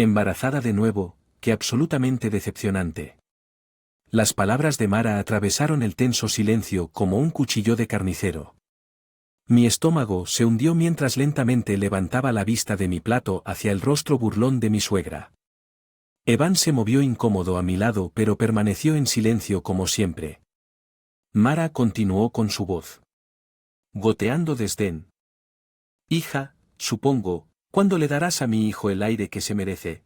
Embarazada de nuevo, qué absolutamente decepcionante. Las palabras de Mara atravesaron el tenso silencio como un cuchillo de carnicero. Mi estómago se hundió mientras lentamente levantaba la vista de mi plato hacia el rostro burlón de mi suegra. Evan se movió incómodo a mi lado pero permaneció en silencio como siempre. Mara continuó con su voz, goteando desdén. Hija, supongo, ¿cuándo le darás a mi hijo el aire que se merece?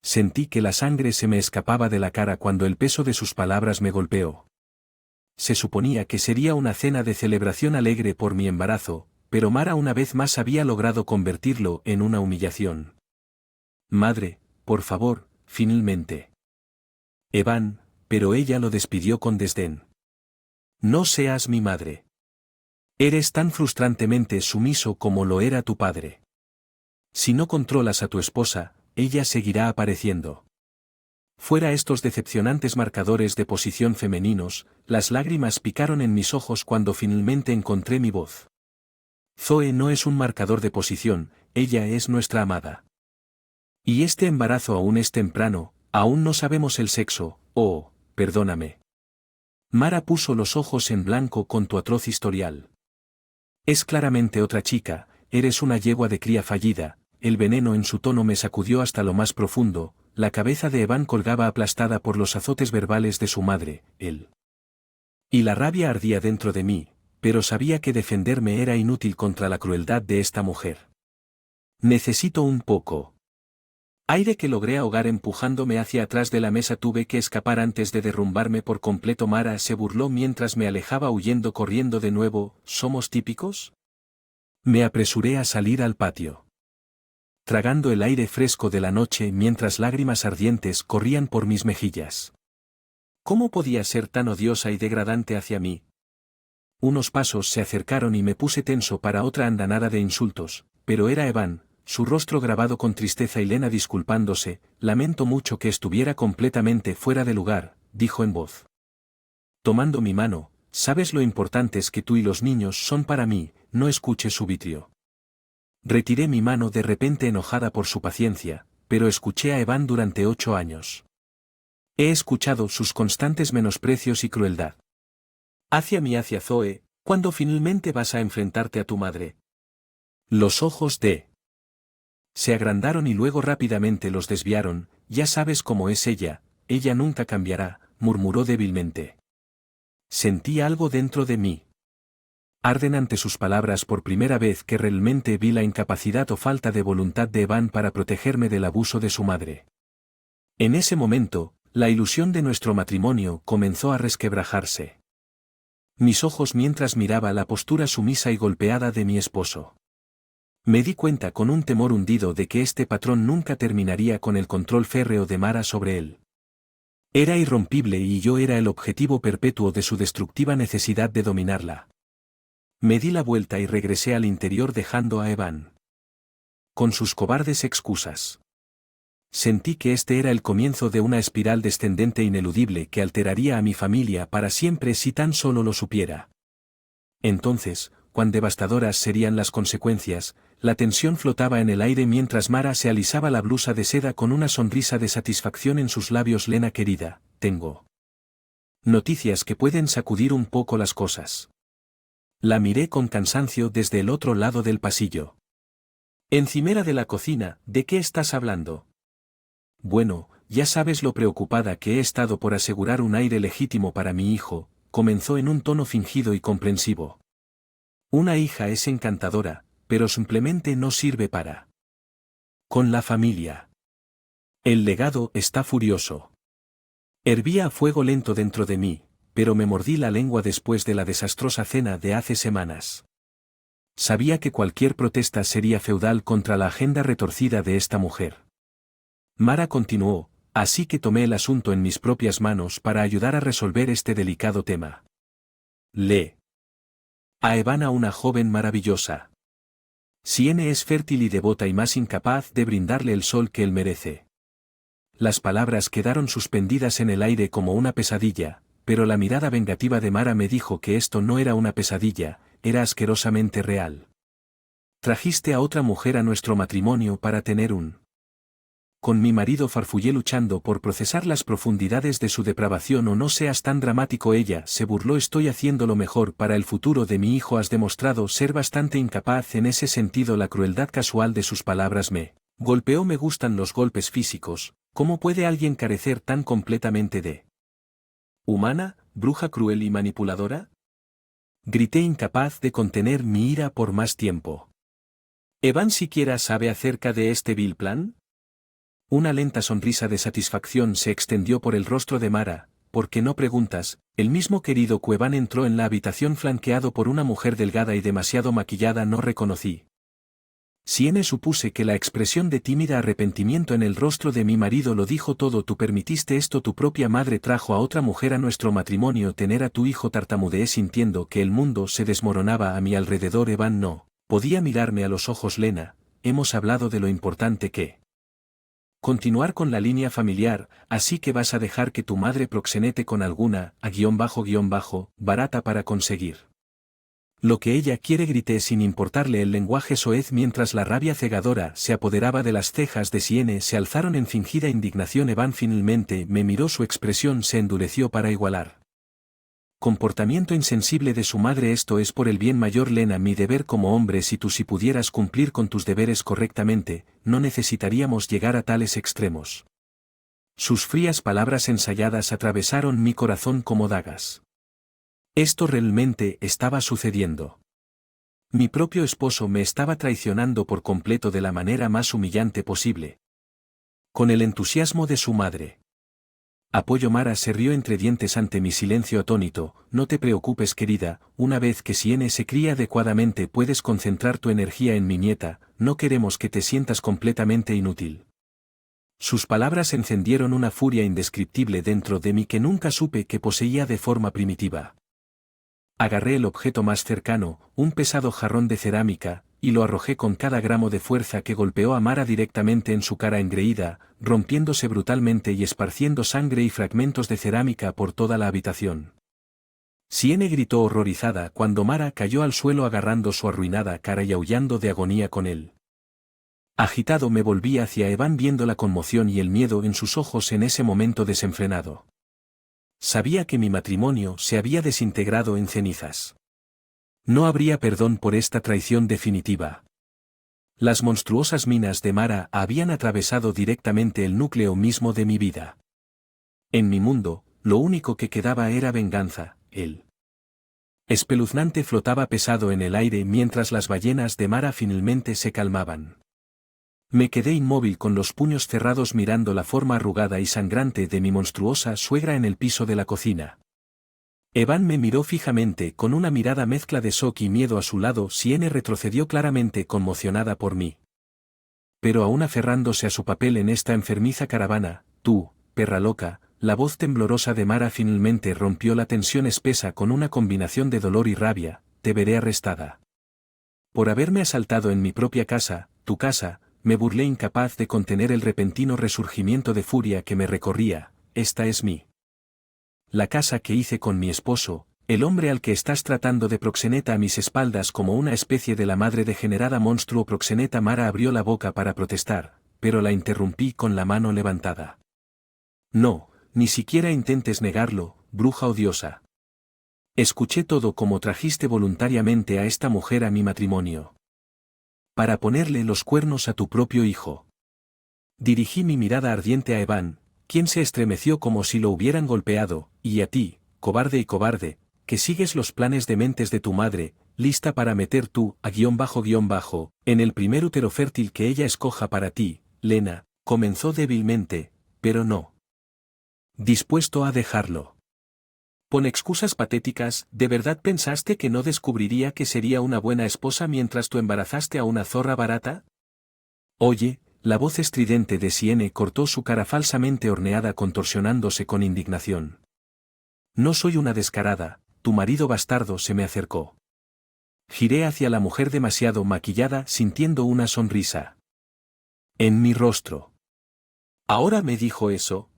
Sentí que la sangre se me escapaba de la cara cuando el peso de sus palabras me golpeó. Se suponía que sería una cena de celebración alegre por mi embarazo, pero Mara una vez más había logrado convertirlo en una humillación. Madre, por favor, finalmente. Evan, pero ella lo despidió con desdén. No seas mi madre. Eres tan frustrantemente sumiso como lo era tu padre. Si no controlas a tu esposa, ella seguirá apareciendo. Fuera estos decepcionantes marcadores de posición femeninos, las lágrimas picaron en mis ojos cuando finalmente encontré mi voz. Zoe no es un marcador de posición, ella es nuestra amada. Y este embarazo aún es temprano, aún no sabemos el sexo, oh, perdóname. Mara puso los ojos en blanco con tu atroz historial. Es claramente otra chica, eres una yegua de cría fallida. El veneno en su tono me sacudió hasta lo más profundo, la cabeza de Evan colgaba aplastada por los azotes verbales de su madre, él. Y la rabia ardía dentro de mí, pero sabía que defenderme era inútil contra la crueldad de esta mujer. Necesito un poco. Aire que logré ahogar empujándome hacia atrás de la mesa. Tuve que escapar antes de derrumbarme por completo. Mara se burló mientras me alejaba huyendo corriendo de nuevo. ¿Somos típicos? Me apresuré a salir al patio. Tragando el aire fresco de la noche mientras lágrimas ardientes corrían por mis mejillas. ¿Cómo podía ser tan odiosa y degradante hacia mí? Unos pasos se acercaron y me puse tenso para otra andanada de insultos, pero era Evan, su rostro grabado con tristeza y lena disculpándose. Lamento mucho que estuviera completamente fuera de lugar, dijo en voz. Tomando mi mano, sabes lo importantes que tú y los niños son para mí, no escuches su vitrio. Retiré mi mano de repente enojada por su paciencia, pero escuché a Evan durante 8 años. He escuchado sus constantes menosprecios y crueldad. Hacia mí, hacia Zoe, ¿cuándo finalmente vas a enfrentarte a tu madre? Los ojos de se agrandaron y luego rápidamente los desviaron. Ya sabes cómo es ella nunca cambiará, murmuró débilmente. Sentí algo dentro de mí. Arden ante sus palabras por primera vez que realmente vi la incapacidad o falta de voluntad de Evan para protegerme del abuso de su madre. En ese momento, la ilusión de nuestro matrimonio comenzó a resquebrajarse. Mis ojos mientras miraba la postura sumisa y golpeada de mi esposo. Me di cuenta con un temor hundido de que este patrón nunca terminaría con el control férreo de Mara sobre él. Era irrompible y yo era el objetivo perpetuo de su destructiva necesidad de dominarla. Me di la vuelta y regresé al interior dejando a Evan. Con sus cobardes excusas. Sentí que este era el comienzo de una espiral descendente ineludible que alteraría a mi familia para siempre si tan solo lo supiera. Entonces, cuán devastadoras serían las consecuencias. La tensión flotaba en el aire mientras Mara se alisaba la blusa de seda con una sonrisa de satisfacción en sus labios. Lena querida, tengo noticias que pueden sacudir un poco las cosas. La miré con cansancio desde el otro lado del pasillo. Encimera de la cocina, ¿de qué estás hablando? Bueno, ya sabes lo preocupada que he estado por asegurar un aire legítimo para mi hijo, comenzó en un tono fingido y comprensivo. Una hija es encantadora, pero simplemente no sirve para con la familia. El legado está furioso. Hervía a fuego lento dentro de mí, pero me mordí la lengua después de la desastrosa cena de hace semanas. Sabía que cualquier protesta sería feudal contra la agenda retorcida de esta mujer. Mara continuó, así que tomé el asunto en mis propias manos para ayudar a resolver este delicado tema. A Evan, una joven maravillosa. Siene es fértil y devota y más incapaz de brindarle el sol que él merece. Las palabras quedaron suspendidas en el aire como una pesadilla, pero la mirada vengativa de Mara me dijo que esto no era una pesadilla, era asquerosamente real. Trajiste a otra mujer a nuestro matrimonio para tener un con mi marido farfullé luchando por procesar las profundidades de su depravación. O no seas tan dramático, ella se burló. Estoy haciendo lo mejor para el futuro de mi hijo. Has demostrado ser bastante incapaz en ese sentido. La crueldad casual de sus palabras me golpeó. Me gustan los golpes físicos. ¿Cómo puede alguien carecer tan completamente de humana, bruja cruel y manipuladora? Grité, incapaz de contener mi ira por más tiempo. ¿Evan siquiera sabe acerca de este vil plan? Una lenta sonrisa de satisfacción se extendió por el rostro de Mara. ¿Por qué no preguntas? El mismo querido Evan entró en la habitación flanqueado por una mujer delgada y demasiado maquillada. No reconocí. Siene, supuse que la expresión de tímida arrepentimiento en el rostro de mi marido lo dijo todo. Tú permitiste esto. Tu propia madre trajo a otra mujer a nuestro matrimonio. Tener a tu hijo. Tartamudeé sintiendo que el mundo se desmoronaba a mi alrededor. Evan no podía mirarme a los ojos. Lena, hemos hablado de lo importante que continuar con la línea familiar, así que vas a dejar que tu madre proxenete con alguna barata para conseguir lo que ella quiere. Grité sin importarle el lenguaje soez mientras la rabia cegadora se apoderaba de las cejas de Siene. Se alzaron en fingida indignación. Evan finalmente me miró. Su expresión se endureció para igualar comportamiento insensible de su madre. Esto es por el bien mayor, Lena, mi deber como hombre. Si pudieras cumplir con tus deberes correctamente, no necesitaríamos llegar a tales extremos. Sus frías palabras ensayadas atravesaron mi corazón como dagas. Esto realmente estaba sucediendo. Mi propio esposo me estaba traicionando por completo de la manera más humillante posible. Con el entusiasmo de su madre. Apoyo. Mara se rió entre dientes ante mi silencio atónito. No te preocupes, querida, una vez que Siene se cría adecuadamente puedes concentrar tu energía en mi nieta. No queremos que te sientas completamente inútil. Sus palabras encendieron una furia indescriptible dentro de mí que nunca supe que poseía de forma primitiva. Agarré el objeto más cercano, un pesado jarrón de cerámica, y lo arrojé con cada gramo de fuerza que golpeó a Mara directamente en su cara engreída, rompiéndose brutalmente y esparciendo sangre y fragmentos de cerámica por toda la habitación. Siene gritó horrorizada cuando Mara cayó al suelo agarrando su arruinada cara y aullando de agonía con él. Agitado me volví hacia Evan viendo la conmoción y el miedo en sus ojos en ese momento desenfrenado. Sabía que mi matrimonio se había desintegrado en cenizas. No habría perdón por esta traición definitiva. Las monstruosas minas de Mara habían atravesado directamente el núcleo mismo de mi vida. En mi mundo, lo único que quedaba era venganza. El espeluznante flotaba pesado en el aire mientras las ballenas de Mara finalmente se calmaban. Me quedé inmóvil con los puños cerrados mirando la forma arrugada y sangrante de mi monstruosa suegra en el piso de la cocina. Evan me miró fijamente con una mirada mezcla de shock y miedo a su lado. Siene retrocedió claramente conmocionada por mí. Pero aún aferrándose a su papel en esta enfermiza caravana, tú, perra loca, la voz temblorosa de Mara finalmente rompió la tensión espesa con una combinación de dolor y rabia. Te veré arrestada. Por haberme asaltado en mi propia casa, tu casa, me burlé incapaz de contener el repentino resurgimiento de furia que me recorría. Esta es la casa que hice con mi esposo, el hombre al que estás tratando de proxeneta a mis espaldas como una especie de la madre degenerada monstruo proxeneta. Mara abrió la boca para protestar, pero la interrumpí con la mano levantada. No, ni siquiera intentes negarlo, bruja odiosa. Escuché todo como trajiste voluntariamente a esta mujer a mi matrimonio. Para ponerle los cuernos a tu propio hijo. Dirigí mi mirada ardiente a Evan, quien se estremeció como si lo hubieran golpeado, y a ti, cobarde, que sigues los planes dementes de tu madre, lista para meter tú, en el primer útero fértil que ella escoja para ti. Lena, comenzó débilmente, pero no dispuesto a dejarlo. Pon excusas patéticas. ¿De verdad pensaste que no descubriría que sería una buena esposa mientras tú embarazaste a una zorra barata? Oye, la voz estridente de Siene cortó su cara falsamente horneada contorsionándose con indignación. No soy una descarada, tu marido bastardo se me acercó. Giré hacia la mujer demasiado maquillada sintiendo una sonrisa en mi rostro. ¿Ahora me dijo eso?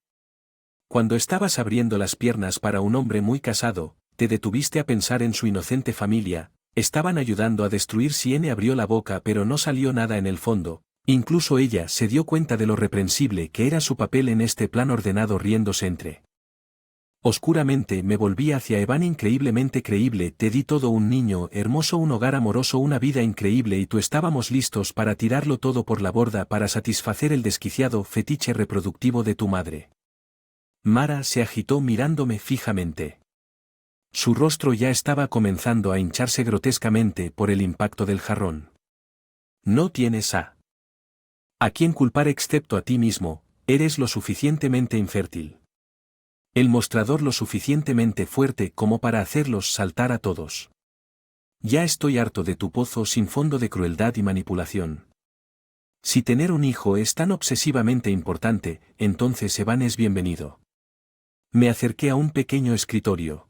Cuando estabas abriendo las piernas para un hombre muy casado, te detuviste a pensar en su inocente familia. Estaban ayudando a destruir. Siene abrió la boca pero no salió nada en el fondo, Incluso ella se dio cuenta de lo reprensible que era su papel en este plan ordenado, riéndose entre. Oscuramente me volví hacia Evan. Increíblemente creíble, te di todo, un niño hermoso, un hogar amoroso, una vida increíble, y tú estábamos listos para tirarlo todo por la borda para satisfacer el desquiciado fetiche reproductivo de tu madre. Mara se agitó mirándome fijamente. Su rostro ya estaba comenzando a hincharse grotescamente por el impacto del jarrón. No tienes a quién culpar excepto a ti mismo, eres lo suficientemente infértil. El mostrador lo suficientemente fuerte como para hacerlos saltar a todos. Ya estoy harto de tu pozo sin fondo de crueldad y manipulación. Si tener un hijo es tan obsesivamente importante, entonces Evan es bienvenido. Me acerqué a un pequeño escritorio.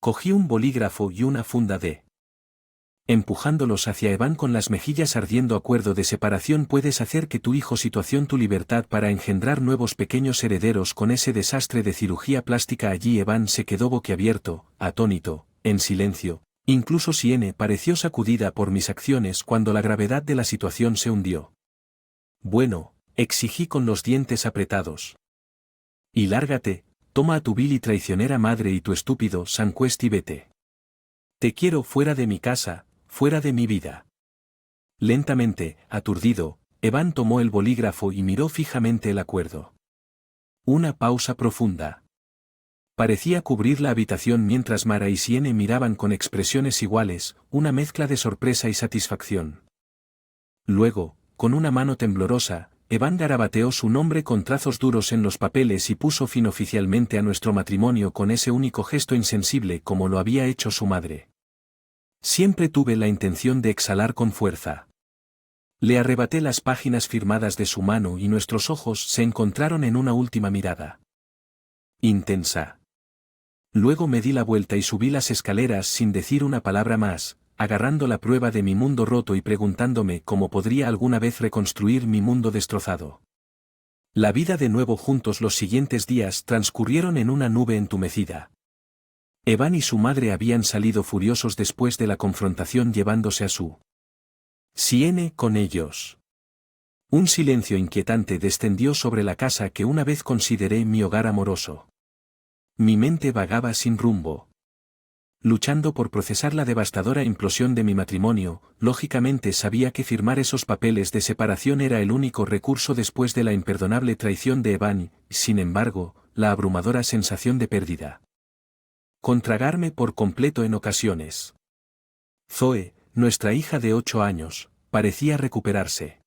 Cogí un bolígrafo y una funda de. Empujándolos hacia Evan con las mejillas ardiendo. Acuerdo de separación. Puedes hacer que tu hijo situación tu libertad para engendrar nuevos pequeños herederos con ese desastre de cirugía plástica allí. Evan se quedó boquiabierto, atónito, en silencio, incluso Siene pareció sacudida por mis acciones cuando la gravedad de la situación se hundió. Bueno, exigí con los dientes apretados. Y lárgate, toma a tu vil y traicionera madre y tu estúpido Sanquest y vete. Te quiero fuera de mi casa, fuera de mi vida. Lentamente, aturdido, Evan tomó el bolígrafo y miró fijamente el acuerdo. Una pausa profunda. Parecía cubrir la habitación mientras Mara y Siene miraban con expresiones iguales, una mezcla de sorpresa y satisfacción. Luego, con una mano temblorosa, Evan garabateó su nombre con trazos duros en los papeles y puso fin oficialmente a nuestro matrimonio con ese único gesto insensible como lo había hecho su madre. Siempre tuve la intención de exhalar con fuerza. Le arrebaté las páginas firmadas de su mano y nuestros ojos se encontraron en una última mirada. Intensa. Luego me di la vuelta y subí las escaleras sin decir una palabra más, agarrando la prueba de mi mundo roto y preguntándome cómo podría alguna vez reconstruir mi mundo destrozado. La vida de nuevo juntos. Los siguientes días transcurrieron en una nube entumecida. Evan y su madre habían salido furiosos después de la confrontación llevándose a su Siene con ellos. Un silencio inquietante descendió sobre la casa que una vez consideré mi hogar amoroso. Mi mente vagaba sin rumbo. Luchando por procesar la devastadora implosión de mi matrimonio, lógicamente sabía que firmar esos papeles de separación era el único recurso después de la imperdonable traición de Evan, sin embargo, la abrumadora sensación de pérdida. Contragarme por completo en ocasiones. Zoe, nuestra hija de 8 años, parecía recuperarse.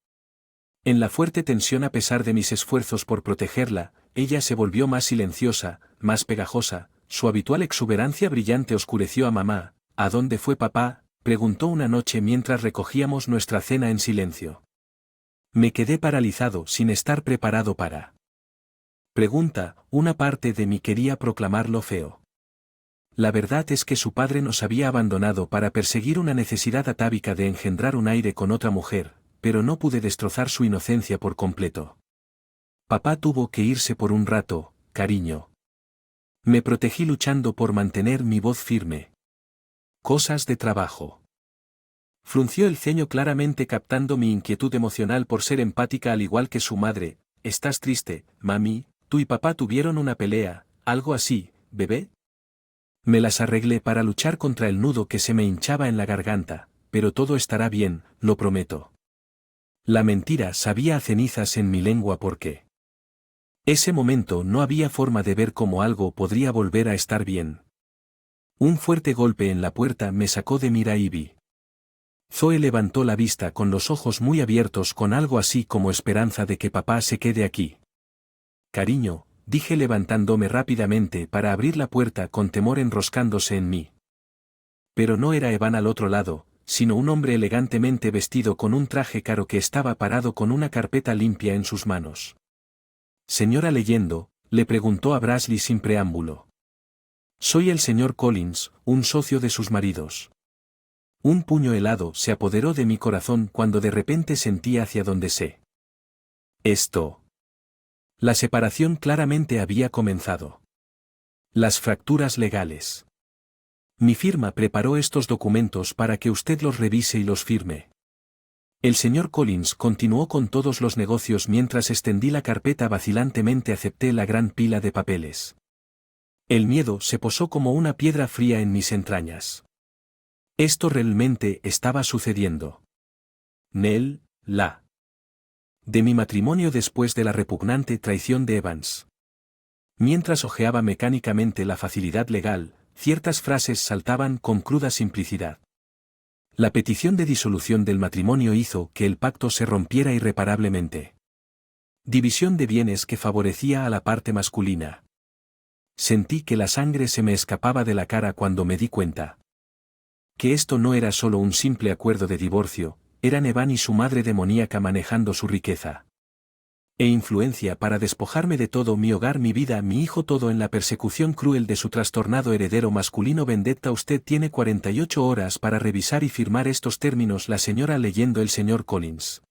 En la fuerte tensión, a pesar de mis esfuerzos por protegerla, ella se volvió más silenciosa, más pegajosa, su habitual exuberancia brillante oscureció a mamá. ¿A dónde fue papá?, preguntó una noche mientras recogíamos nuestra cena en silencio. Me quedé paralizado sin estar preparado para pregunta. Una parte de mí quería proclamarlo feo. La verdad es que su padre nos había abandonado para perseguir una necesidad atávica de engendrar un aire con otra mujer, pero no pude destrozar su inocencia por completo. Papá tuvo que irse por un rato, cariño. Me protegí luchando por mantener mi voz firme. Cosas de trabajo. Frunció el ceño claramente captando mi inquietud emocional por ser empática al igual que su madre. ¿Estás triste, mami? Tú y papá tuvieron una pelea, algo así, bebé. Me las arreglé para luchar contra el nudo que se me hinchaba en la garganta, pero todo estará bien, lo prometo. La mentira sabía a cenizas en mi lengua porque ese momento no había forma de ver cómo algo podría volver a estar bien. Un fuerte golpe en la puerta me sacó de mira y vi. Zoe levantó la vista con los ojos muy abiertos con algo así como esperanza de que papá se quede aquí. Cariño, dije levantándome rápidamente para abrir la puerta con temor enroscándose en mí. Pero no era Evan al otro lado, sino un hombre elegantemente vestido con un traje caro que estaba parado con una carpeta limpia en sus manos. Señora leyendo, le preguntó a Brasley sin preámbulo. Soy el señor Collins, un socio de sus maridos. Un puño helado se apoderó de mi corazón cuando de repente sentí hacia donde sé. Esto. La separación claramente había comenzado. Las fracturas legales. Mi firma preparó estos documentos para que usted los revise y los firme. El señor Collins continuó con todos los negocios mientras extendí la carpeta vacilantemente acepté la gran pila de papeles. El miedo se posó como una piedra fría en mis entrañas. Esto realmente estaba sucediendo. Nell, de mi matrimonio después de la repugnante traición de Evans. Mientras hojeaba mecánicamente la facilidad legal, ciertas frases saltaban con cruda simplicidad. La petición de disolución del matrimonio hizo que el pacto se rompiera irreparablemente. División de bienes que favorecía a la parte masculina. Sentí que la sangre se me escapaba de la cara cuando me di cuenta. Que esto no era solo un simple acuerdo de divorcio, eran Evan y su madre demoníaca manejando su riqueza. E influencia para despojarme de todo mi hogar, mi vida, mi hijo, todo en la persecución cruel de su trastornado heredero masculino. Vendetta. Usted tiene 48 horas para revisar y firmar estos términos. La señora leyendo el señor Collins.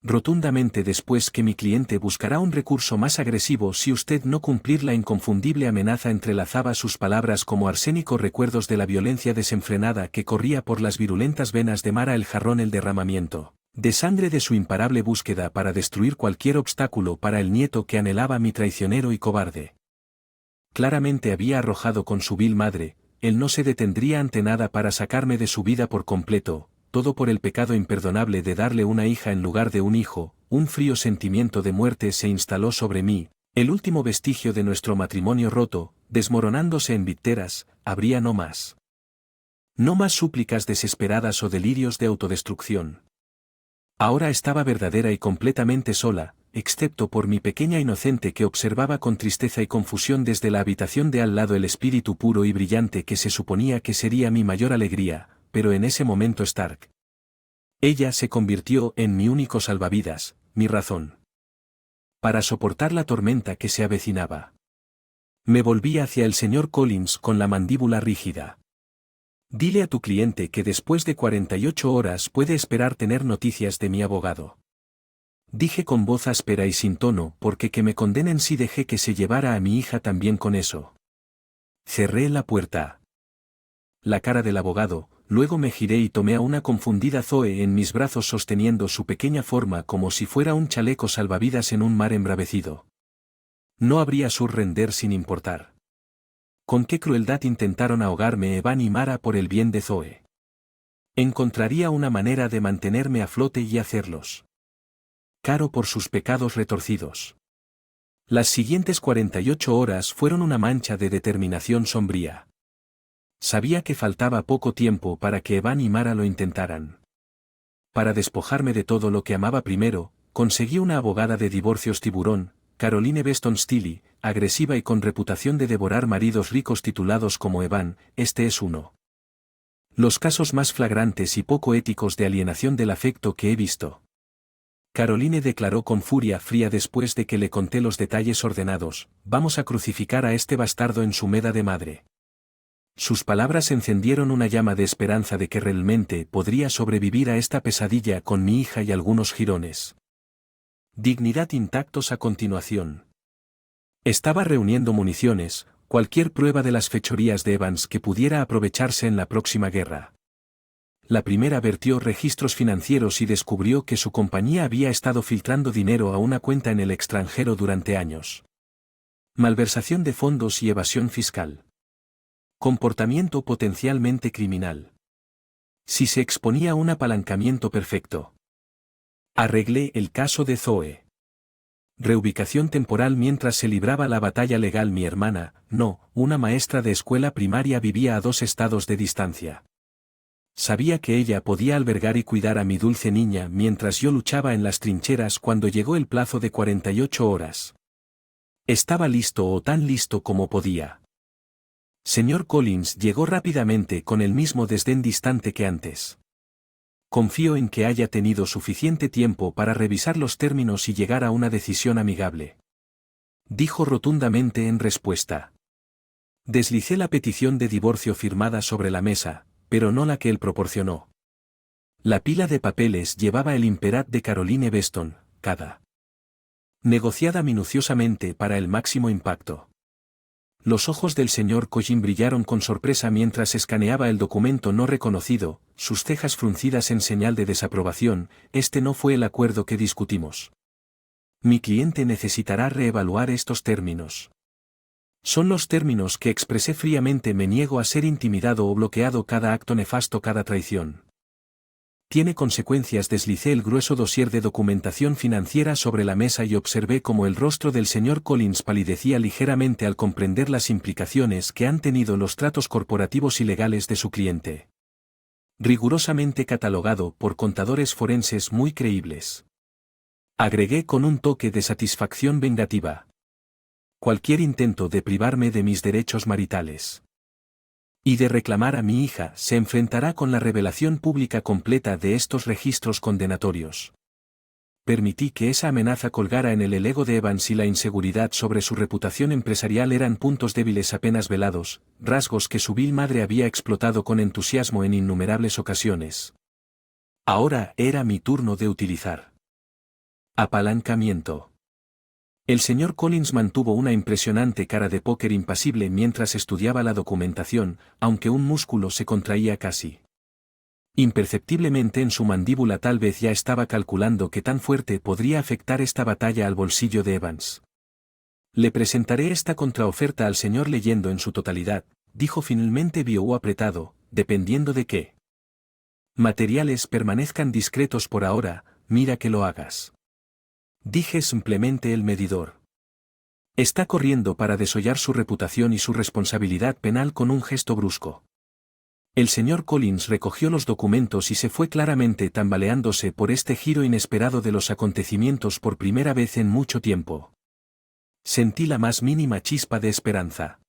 Rotundamente después que mi cliente buscará un recurso más agresivo si usted no cumplir. La inconfundible amenaza entrelazaba sus palabras como arsénico, recuerdos de la violencia desenfrenada que corría por las virulentas venas de Mara, el jarrón, el derramamiento de sangre de su imparable búsqueda para destruir cualquier obstáculo para el nieto que anhelaba mi traicionero y cobarde. Claramente había arrojado con su vil madre, él no se detendría ante nada para sacarme de su vida por completo, todo por el pecado imperdonable de darle una hija en lugar de un hijo. Un frío sentimiento de muerte se instaló sobre mí, el último vestigio de nuestro matrimonio roto, desmoronándose en vísceras. Habría no más. No más súplicas desesperadas o delirios de autodestrucción. Ahora estaba verdadera y completamente sola, excepto por mi pequeña inocente que observaba con tristeza y confusión desde la habitación de al lado el espíritu puro y brillante que se suponía que sería mi mayor alegría, pero en ese momento Stark. Ella se convirtió en mi único salvavidas, mi razón. Para soportar la tormenta que se avecinaba. Me volví hacia el señor Collins con la mandíbula rígida. Dile a tu cliente que después de 48 horas puede esperar tener noticias de mi abogado. Dije con voz áspera y sin tono, porque que me condenen si dejé que se llevara a mi hija también con eso. Cerré la puerta. La cara del abogado, luego me giré y tomé a una confundida Zoe en mis brazos sosteniendo su pequeña forma como si fuera un chaleco salvavidas en un mar embravecido. No habría render sin importar. Con qué crueldad intentaron ahogarme Evan y Mara por el bien de Zoe. Encontraría una manera de mantenerme a flote y hacerlos caro por sus pecados retorcidos. Las siguientes 48 horas fueron una mancha de determinación sombría. Sabía que faltaba poco tiempo para que Evan y Mara lo intentaran. Para despojarme de todo lo que amaba primero, conseguí una abogada de divorcios tiburón, Caroline Beston Steele, agresiva y con reputación de devorar maridos ricos titulados como Evan. Este es uno. Los casos más flagrantes y poco éticos de alienación del afecto que he visto. Caroline declaró con furia fría después de que le conté los detalles ordenados: vamos a crucificar a este bastardo en su meda de madre. Sus palabras encendieron una llama de esperanza de que realmente podría sobrevivir a esta pesadilla con mi hija y algunos jirones. Dignidad intactos a continuación. Estaba reuniendo municiones, cualquier prueba de las fechorías de Evans que pudiera aprovecharse en la próxima guerra. La primera vertió registros financieros y descubrió que su compañía había estado filtrando dinero a una cuenta en el extranjero durante años. Malversación de fondos y evasión fiscal. Comportamiento potencialmente criminal. Si se exponía a un apalancamiento perfecto. Arreglé el caso de Zoe. Reubicación temporal mientras se libraba la batalla legal. Mi hermana, una maestra de escuela primaria, vivía a 2 estados de distancia. Sabía que ella podía albergar y cuidar a mi dulce niña mientras yo luchaba en las trincheras cuando llegó el plazo de 48 horas. Estaba listo o tan listo como podía. Señor Collins llegó rápidamente con el mismo desdén distante que antes. Confío en que haya tenido suficiente tiempo para revisar los términos y llegar a una decisión amigable. Dijo rotundamente en respuesta. Deslicé la petición de divorcio firmada sobre la mesa, pero no la que él proporcionó. La pila de papeles llevaba el imperat de Caroline Beston, cada negociada minuciosamente para el máximo impacto. Los ojos del señor Collin brillaron con sorpresa mientras escaneaba el documento no reconocido, sus cejas fruncidas en señal de desaprobación. Este no fue el acuerdo que discutimos. Mi cliente necesitará reevaluar estos términos. Son los términos que expresé fríamente. Me niego a ser intimidado o bloqueado. Cada acto nefasto, cada traición tiene consecuencias. Deslicé el grueso dossier de documentación financiera sobre la mesa y observé cómo el rostro del señor Collins palidecía ligeramente al comprender las implicaciones que han tenido los tratos corporativos y legales de su cliente. Rigurosamente catalogado por contadores forenses muy creíbles. Agregué con un toque de satisfacción vengativa. Cualquier intento de privarme de mis derechos maritales y de reclamar a mi hija se enfrentará con la revelación pública completa de estos registros condenatorios. Permití que esa amenaza colgara en el ego de Evans y la inseguridad sobre su reputación empresarial eran puntos débiles apenas velados, rasgos que su vil madre había explotado con entusiasmo en innumerables ocasiones. Ahora era mi turno de utilizar apalancamiento. El señor Collins mantuvo una impresionante cara de póker impasible mientras estudiaba la documentación, aunque un músculo se contraía casi imperceptiblemente en su mandíbula. Tal vez ya estaba calculando qué tan fuerte podría afectar esta batalla al bolsillo de Evans. Le presentaré esta contraoferta al señor leyendo en su totalidad, dijo finalmente. Vio apretado, dependiendo de qué materiales permanezcan discretos por ahora, mira que lo hagas. Dije simplemente. El medidor está corriendo para desollar su reputación y su responsabilidad penal. Con un gesto brusco, el señor Collins recogió los documentos y se fue, claramente tambaleándose por este giro inesperado de los acontecimientos. Por primera vez en mucho tiempo sentí la más mínima chispa de esperanza.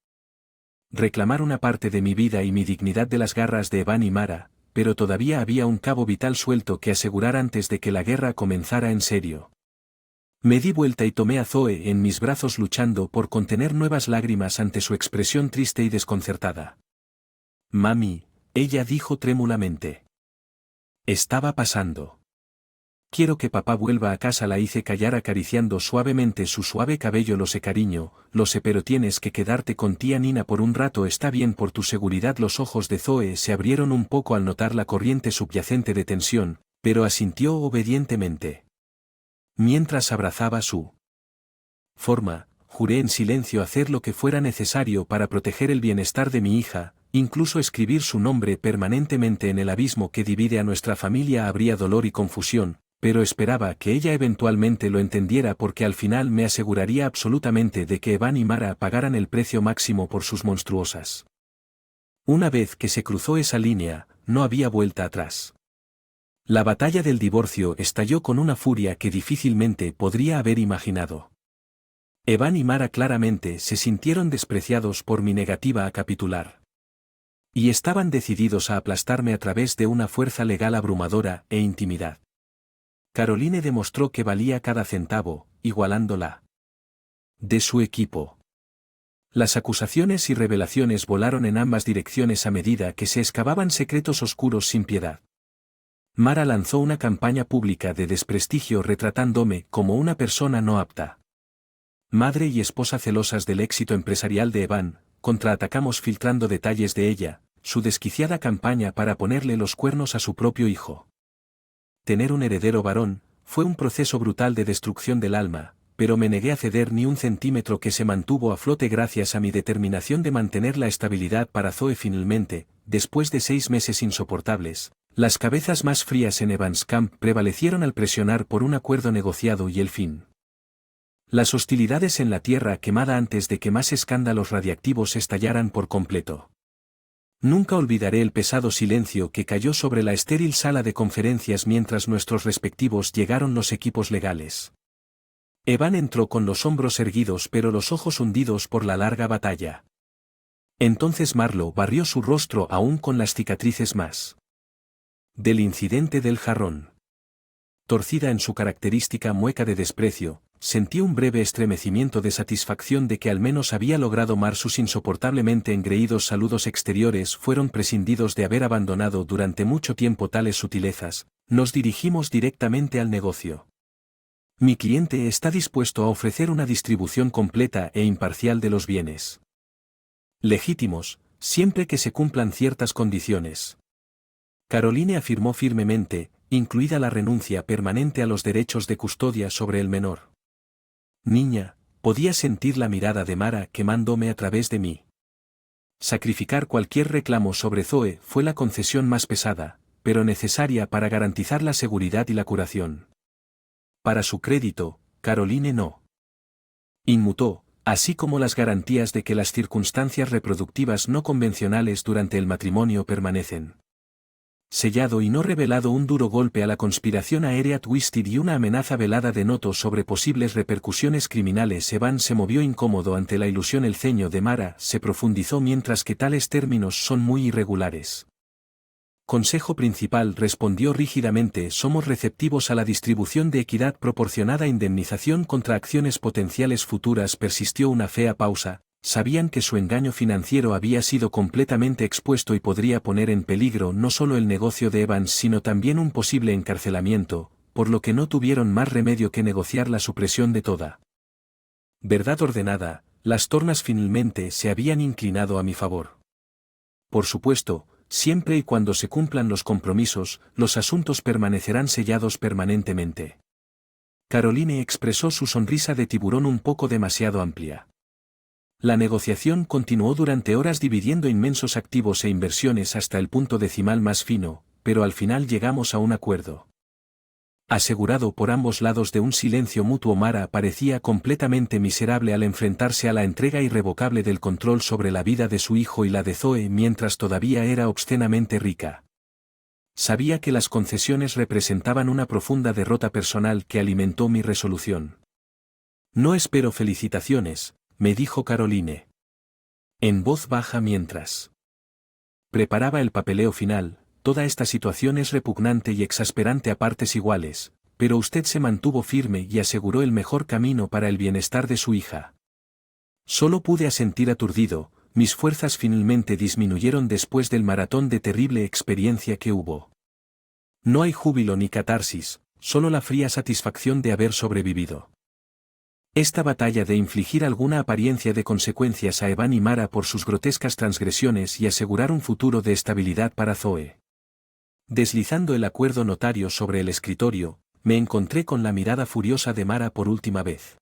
Reclamar una parte de mi vida y mi dignidad de las garras de Evan y Mara, pero todavía había un cabo vital suelto que asegurar antes de que la guerra comenzara en serio. Me di vuelta y tomé a Zoe en mis brazos, luchando por contener nuevas lágrimas ante su expresión triste y desconcertada. Mami, ella dijo trémulamente. Estaba pasando. Quiero que papá vuelva a casa. La hice callar acariciando suavemente su suave cabello. Lo sé, cariño, lo sé, pero tienes que quedarte con tía Nina por un rato. Está bien, por tu seguridad. Los ojos de Zoe se abrieron un poco al notar la corriente subyacente de tensión, pero asintió obedientemente. Mientras abrazaba su forma, juré en silencio hacer lo que fuera necesario para proteger el bienestar de mi hija, incluso escribir su nombre permanentemente en el abismo que divide a nuestra familia. Habría dolor y confusión, pero esperaba que ella eventualmente lo entendiera, porque al final me aseguraría absolutamente de que Evan y Mara pagaran el precio máximo por sus monstruosas. Una vez que se cruzó esa línea, no había vuelta atrás. La batalla del divorcio estalló con una furia que difícilmente podría haber imaginado. Evan y Mara claramente se sintieron despreciados por mi negativa a capitular. Y estaban decididos a aplastarme a través de una fuerza legal abrumadora e intimidad. Caroline demostró que valía cada centavo, igualándola de su equipo. Las acusaciones y revelaciones volaron en ambas direcciones a medida que se excavaban secretos oscuros sin piedad. Mara lanzó una campaña pública de desprestigio retratándome como una persona no apta. Madre y esposa celosas del éxito empresarial de Evan, contraatacamos filtrando detalles de ella, su desquiciada campaña para ponerle los cuernos a su propio hijo. Tener un heredero varón fue un proceso brutal de destrucción del alma, pero me negué a ceder ni un centímetro, que se mantuvo a flote gracias a mi determinación de mantener la estabilidad para Zoe. Finalmente, después de 6 meses insoportables, las cabezas más frías en Evans Camp prevalecieron al presionar por un acuerdo negociado y el fin. Las hostilidades en la tierra quemada antes de que más escándalos radiactivos estallaran por completo. Nunca olvidaré el pesado silencio que cayó sobre la estéril sala de conferencias mientras nuestros respectivos llegaron los equipos legales. Evan entró con los hombros erguidos pero los ojos hundidos por la larga batalla. Entonces Marlo barrió su rostro aún con las cicatrices más del incidente del jarrón. Torcida en su característica mueca de desprecio, sentí un breve estremecimiento de satisfacción de que al menos había logrado mar. Sus insoportablemente engreídos saludos exteriores fueron prescindidos de haber abandonado durante mucho tiempo tales sutilezas. Nos dirigimos directamente al negocio. Mi cliente está dispuesto a ofrecer una distribución completa e imparcial de los bienes. Legítimos, siempre que se cumplan ciertas condiciones. Caroline afirmó firmemente, incluida la renuncia permanente a los derechos de custodia sobre el menor. Niña, podía sentir la mirada de Mara quemándome a través de mí. Sacrificar cualquier reclamo sobre Zoe fue la concesión más pesada, pero necesaria para garantizar la seguridad y la curación. Para su crédito, Caroline no inmutó, así como las garantías de que las circunstancias reproductivas no convencionales durante el matrimonio permanecen. Sellado y no revelado un duro golpe a la conspiración aérea Twisted y una amenaza velada de notos sobre posibles repercusiones criminales. Evan se movió incómodo ante la ilusión. El ceño de Mara se profundizó mientras que tales términos son muy irregulares. Consejo principal respondió rígidamente: somos receptivos a la distribución de equidad proporcionada. Indemnización contra acciones potenciales futuras. Persistió una fea pausa. Sabían que su engaño financiero había sido completamente expuesto y podría poner en peligro no solo el negocio de Evans sino también un posible encarcelamiento, por lo que no tuvieron más remedio que negociar la supresión de toda verdad ordenada. Las tornas finalmente se habían inclinado a mi favor. Por supuesto, siempre y cuando se cumplan los compromisos, los asuntos permanecerán sellados permanentemente. Caroline expresó su sonrisa de tiburón un poco demasiado amplia. La negociación continuó durante horas dividiendo inmensos activos e inversiones hasta el punto decimal más fino, pero al final llegamos a un acuerdo. Asegurado por ambos lados de un silencio mutuo, Mara parecía completamente miserable al enfrentarse a la entrega irrevocable del control sobre la vida de su hijo y la de Zoe mientras todavía era obscenamente rica. Sabía que las concesiones representaban una profunda derrota personal que alimentó mi resolución. No espero felicitaciones, me dijo Caroline en voz baja mientras preparaba el papeleo final. Toda esta situación es repugnante y exasperante a partes iguales, pero usted se mantuvo firme y aseguró el mejor camino para el bienestar de su hija. Solo pude asentir aturdido. Mis fuerzas finalmente disminuyeron después del maratón de terrible experiencia que hubo. No hay júbilo ni catarsis, solo la fría satisfacción de haber sobrevivido. Esta batalla de infligir alguna apariencia de consecuencias a Evan y Mara por sus grotescas transgresiones y asegurar un futuro de estabilidad para Zoe. Deslizando el acuerdo notario sobre el escritorio, me encontré con la mirada furiosa de Mara por última vez.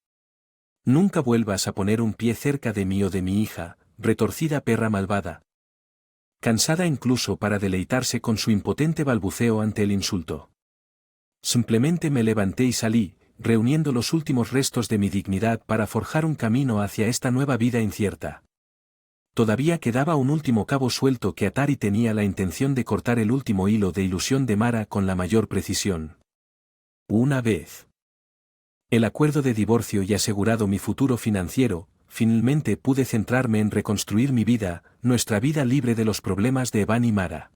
Nunca vuelvas a poner un pie cerca de mí o de mi hija, retorcida perra malvada. Cansada incluso para deleitarse con su impotente balbuceo ante el insulto. Simplemente me levanté y salí, reuniendo los últimos restos de mi dignidad para forjar un camino hacia esta nueva vida incierta. Todavía quedaba un último cabo suelto que atar y tenía la intención de cortar el último hilo de ilusión de Mara con la mayor precisión. Una vez el acuerdo de divorcio y asegurado mi futuro financiero, finalmente pude centrarme en reconstruir mi vida, nuestra vida libre de los problemas de Evan y Mara.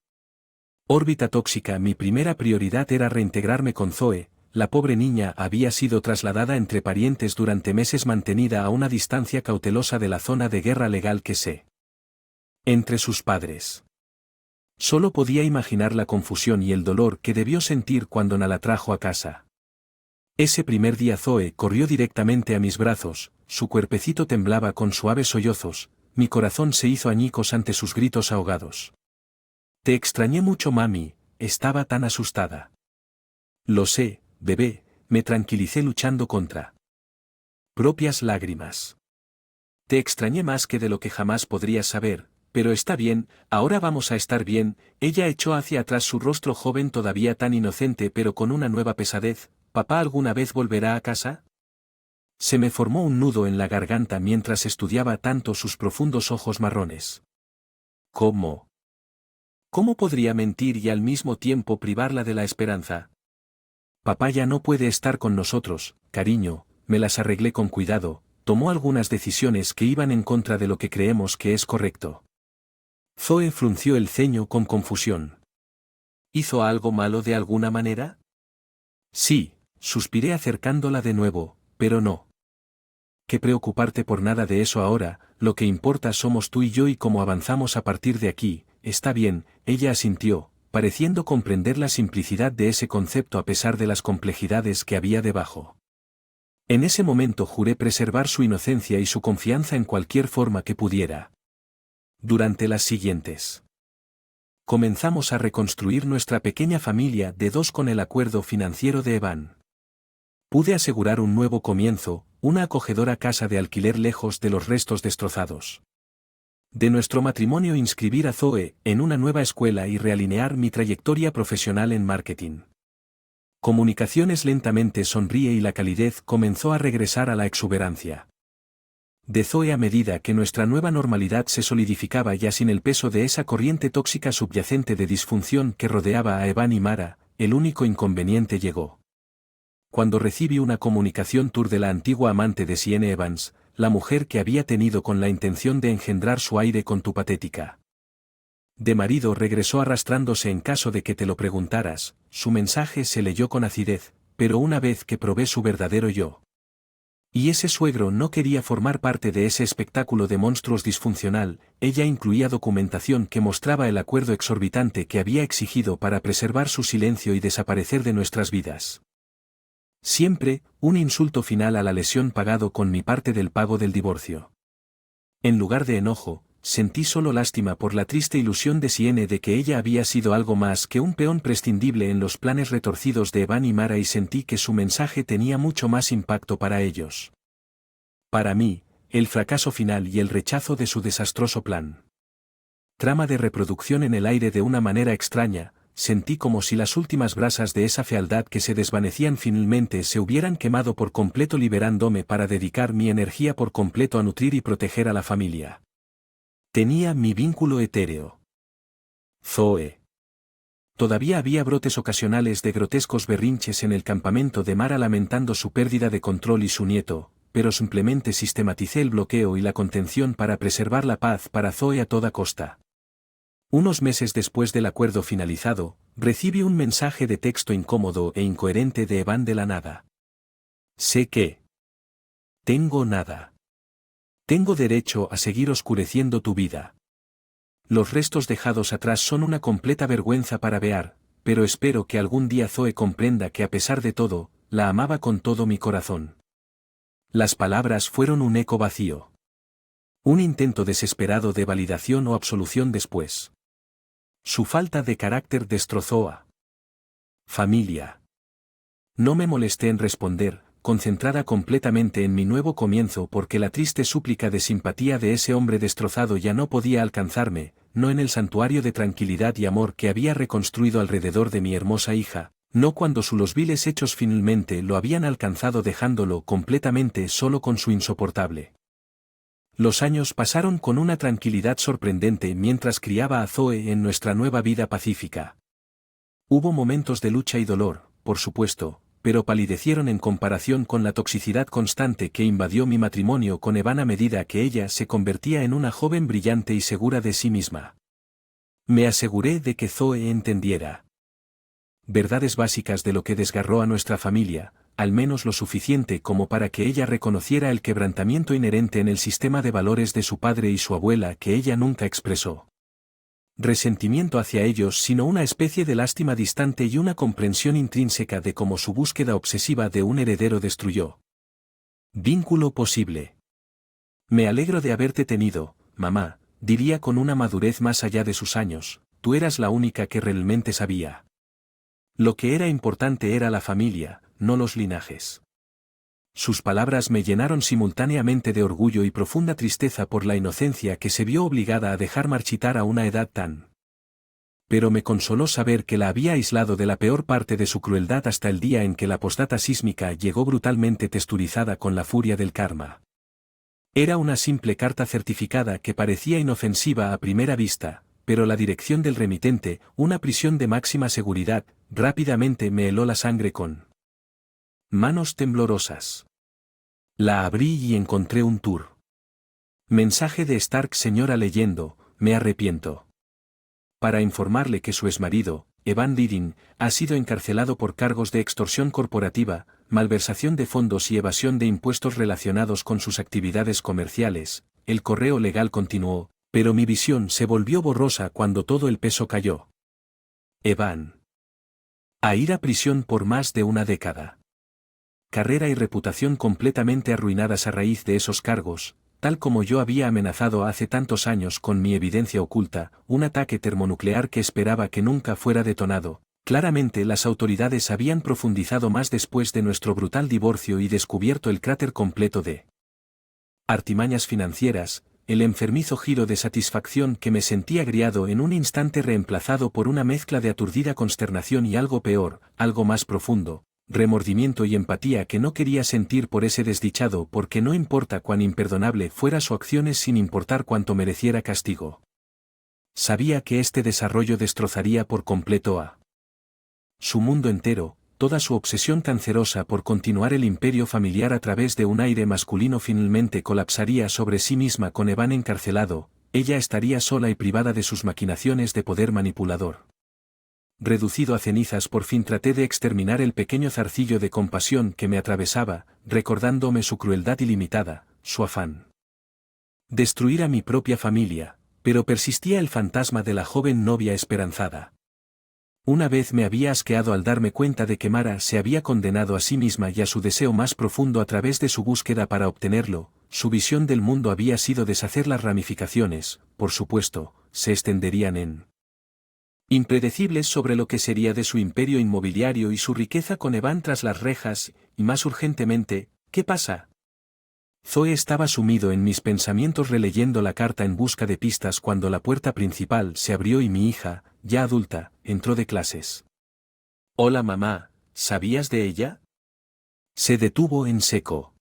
Órbita tóxica. Mi primera prioridad era reintegrarme con Zoe. La pobre niña había sido trasladada entre parientes durante meses, mantenida a una distancia cautelosa de la zona de guerra legal que se entre sus padres. Solo podía imaginar la confusión y el dolor que debió sentir cuando la trajo a casa. Ese primer día Zoe corrió directamente a mis brazos, su cuerpecito temblaba con suaves sollozos, mi corazón se hizo añicos ante sus gritos ahogados. Te extrañé mucho, mami, estaba tan asustada. Lo sé, bebé, me tranquilicé luchando contra propias lágrimas. Te extrañé más que de lo que jamás podrías saber, pero está bien, ahora vamos a estar bien. Ella echó hacia atrás su rostro joven todavía tan inocente pero con una nueva pesadez. ¿Papá alguna vez volverá a casa? Se me formó un nudo en la garganta mientras estudiaba tanto sus profundos ojos marrones. ¿Cómo? ¿Cómo podría mentir y al mismo tiempo privarla de la esperanza? Papá ya no puede estar con nosotros, cariño, me las arreglé con cuidado, tomó algunas decisiones que iban en contra de lo que creemos que es correcto. Zoe frunció el ceño con confusión. ¿Hizo algo malo de alguna manera? Sí, suspiré acercándola de nuevo, pero no. ¿Qué preocuparte por nada de eso ahora? Lo que importa somos tú y yo y cómo avanzamos a partir de aquí. Está bien, ella asintió, pareciendo comprender la simplicidad de ese concepto a pesar de las complejidades que había debajo. En ese momento juré preservar su inocencia y su confianza en cualquier forma que pudiera. Durante las siguientes. Comenzamos a reconstruir nuestra pequeña familia de dos con el acuerdo financiero de Evan. Pude asegurar un nuevo comienzo, una acogedora casa de alquiler lejos de los restos destrozados. De nuestro matrimonio inscribir a Zoe en una nueva escuela y realinear mi trayectoria profesional en marketing. Comunicaciones lentamente sonríe y la calidez comenzó a regresar a la exuberancia. De Zoe a medida que nuestra nueva normalidad se solidificaba ya sin el peso de esa corriente tóxica subyacente de disfunción que rodeaba a Evan y Mara, el único inconveniente llegó. Cuando recibí una comunicación tour de la antigua amante de Sienne Evans, la mujer que había tenido con la intención de engendrar su aire con tu patética. De marido regresó arrastrándose en caso de que te lo preguntaras, su mensaje se leyó con acidez, pero una vez que probé su verdadero yo. Y ese suegro no quería formar parte de ese espectáculo de monstruos disfuncional, ella incluía documentación que mostraba el acuerdo exorbitante que había exigido para preservar su silencio y desaparecer de nuestras vidas. Siempre, un insulto final a la lesión pagado con mi parte del pago del divorcio. En lugar de enojo, sentí solo lástima por la triste ilusión de Sienne de que ella había sido algo más que un peón prescindible en los planes retorcidos de Evan y Mara y sentí que su mensaje tenía mucho más impacto para ellos. Para mí, el fracaso final y el rechazo de su desastroso plan. Trama de reproducción en el aire de una manera extraña. Sentí como si las últimas brasas de esa fealdad que se desvanecían finalmente se hubieran quemado por completo liberándome para dedicar mi energía por completo a nutrir y proteger a la familia. Tenía mi vínculo etéreo. Zoe. Todavía había brotes ocasionales de grotescos berrinches en el campamento de Mara lamentando su pérdida de control y su nieto, pero simplemente sistematicé el bloqueo y la contención para preservar la paz para Zoe a toda costa. Unos meses después del acuerdo finalizado, recibí un mensaje de texto incómodo e incoherente de Evan de la nada. Sé que tengo nada. Tengo derecho a seguir oscureciendo tu vida. Los restos dejados atrás son una completa vergüenza para Bear, pero espero que algún día Zoe comprenda que a pesar de todo, la amaba con todo mi corazón. Las palabras fueron un eco vacío. Un intento desesperado de validación o absolución después. Su falta de carácter destrozó a familia. No me molesté en responder, concentrada completamente en mi nuevo comienzo porque la triste súplica de simpatía de ese hombre destrozado ya no podía alcanzarme, no en el santuario de tranquilidad y amor que había reconstruido alrededor de mi hermosa hija, no cuando los viles hechos finalmente lo habían alcanzado dejándolo completamente solo con su insoportable. Los años pasaron con una tranquilidad sorprendente mientras criaba a Zoe en nuestra nueva vida pacífica. Hubo momentos de lucha y dolor, por supuesto, pero palidecieron en comparación con la toxicidad constante que invadió mi matrimonio con Evan a medida que ella se convertía en una joven brillante y segura de sí misma. Me aseguré de que Zoe entendiera verdades básicas de lo que desgarró a nuestra familia, al menos lo suficiente como para que ella reconociera el quebrantamiento inherente en el sistema de valores de su padre y su abuela que ella nunca expresó. Resentimiento hacia ellos sino una especie de lástima distante y una comprensión intrínseca de cómo su búsqueda obsesiva de un heredero destruyó. Vínculo posible. Me alegro de haberte tenido, mamá, diría con una madurez más allá de sus años, tú eras la única que realmente sabía. Lo que era importante era la familia, no los linajes. Sus palabras me llenaron simultáneamente de orgullo y profunda tristeza por la inocencia que se vio obligada a dejar marchitar a una edad tan. Pero me consoló saber que la había aislado de la peor parte de su crueldad hasta el día en que la postdata sísmica llegó brutalmente texturizada con la furia del karma. Era una simple carta certificada que parecía inofensiva a primera vista, pero la dirección del remitente, una prisión de máxima seguridad, rápidamente me heló la sangre con manos temblorosas. La abrí y encontré un tour. Mensaje de Stark señora leyendo, me arrepiento. Para informarle que su exmarido, Evan Deering, ha sido encarcelado por cargos de extorsión corporativa, malversación de fondos y evasión de impuestos relacionados con sus actividades comerciales. El correo legal continuó, pero mi visión se volvió borrosa cuando todo el peso cayó. Evan. A ir a prisión por más de una década. Carrera y reputación completamente arruinadas a raíz de esos cargos, tal como yo había amenazado hace tantos años con mi evidencia oculta, un ataque termonuclear que esperaba que nunca fuera detonado. Claramente las autoridades habían profundizado más después de nuestro brutal divorcio y descubierto el cráter completo de artimañas financieras, el enfermizo giro de satisfacción que me sentía agriado en un instante reemplazado por una mezcla de aturdida consternación y algo peor, algo más profundo, remordimiento y empatía que no quería sentir por ese desdichado porque no importa cuán imperdonable fuera su acciones sin importar cuánto mereciera castigo. Sabía que este desarrollo destrozaría por completo a su mundo entero, toda su obsesión cancerosa por continuar el imperio familiar a través de un aire masculino finalmente colapsaría sobre sí misma con Evan encarcelado, ella estaría sola y privada de sus maquinaciones de poder manipulador. Reducido a cenizas por fin traté de exterminar el pequeño zarcillo de compasión que me atravesaba, recordándome su crueldad ilimitada, su afán. Destruir a mi propia familia, pero persistía el fantasma de la joven novia esperanzada. Una vez me había asqueado al darme cuenta de que Mara se había condenado a sí misma y a su deseo más profundo a través de su búsqueda para obtenerlo, su visión del mundo había sido deshacer las ramificaciones, por supuesto, se extenderían en impredecibles sobre lo que sería de su imperio inmobiliario y su riqueza con Evan tras las rejas, y más urgentemente, ¿qué pasa? Zoe estaba sumido en mis pensamientos releyendo la carta en busca de pistas cuando la puerta principal se abrió y mi hija, ya adulta, entró de clases. Hola mamá, ¿sabías de ella? Se detuvo en seco.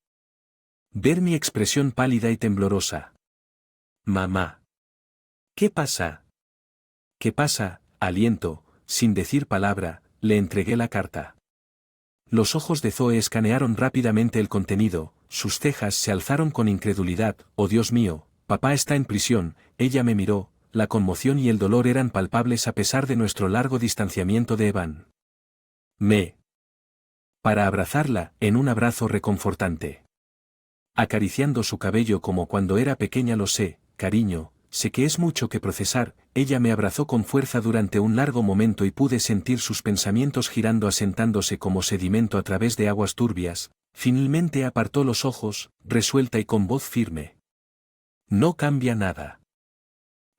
Ver mi expresión pálida y temblorosa. Mamá. ¿Qué pasa? ¿Qué pasa? Aliento, sin decir palabra, le entregué la carta. Los ojos de Zoe escanearon rápidamente el contenido, sus cejas se alzaron con incredulidad. Oh Dios mío, papá está en prisión, ella me miró, la conmoción y el dolor eran palpables a pesar de nuestro largo distanciamiento de Evan. Para abrazarla, en un abrazo reconfortante. Acariciando su cabello como cuando era pequeña. Lo sé, cariño, sé que es mucho que procesar. Ella me abrazó con fuerza durante un largo momento y pude sentir sus pensamientos girando asentándose como sedimento a través de aguas turbias. Finalmente apartó los ojos, resuelta y con voz firme. No cambia nada.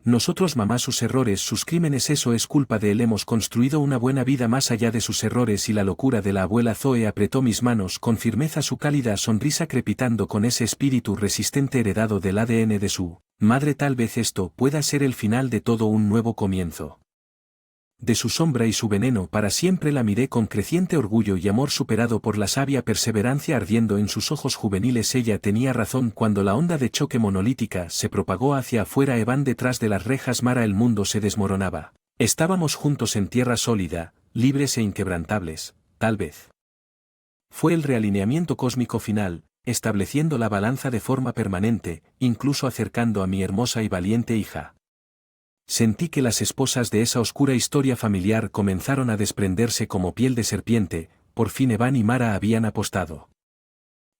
Nosotros mamá sus errores, sus crímenes, eso es culpa de él. Hemos construido una buena vida más allá de sus errores y la locura de la abuela. Zoe apretó mis manos con firmeza, su cálida sonrisa crepitando con ese espíritu resistente heredado del ADN de su madre. Tal vez esto pueda ser el final de todo, un nuevo comienzo. De su sombra y su veneno para siempre. La miré con creciente orgullo y amor superado por la sabia perseverancia ardiendo en sus ojos juveniles. Ella tenía razón cuando la onda de choque monolítica se propagó hacia afuera. Evan detrás de las rejas. Mara, el mundo se desmoronaba. Estábamos juntos en tierra sólida, libres e inquebrantables, tal vez. Fue el realineamiento cósmico final, estableciendo la balanza de forma permanente, incluso acercando a mi hermosa y valiente hija. Sentí que las esposas de esa oscura historia familiar comenzaron a desprenderse como piel de serpiente. Por fin Evan y Mara habían apostado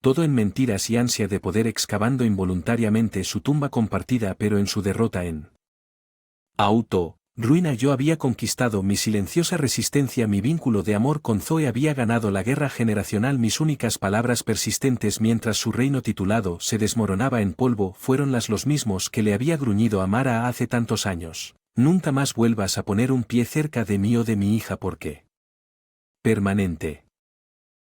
todo en mentiras y ansia de poder, excavando involuntariamente su tumba compartida, pero en su derrota en ruina yo había conquistado mi silenciosa resistencia. Mi vínculo de amor con Zoe había ganado la guerra generacional. Mis únicas palabras persistentes mientras su reino titulado se desmoronaba en polvo fueron los mismos que le había gruñido a Mara hace tantos años. Nunca más vuelvas a poner un pie cerca de mí o de mi hija porque permanente.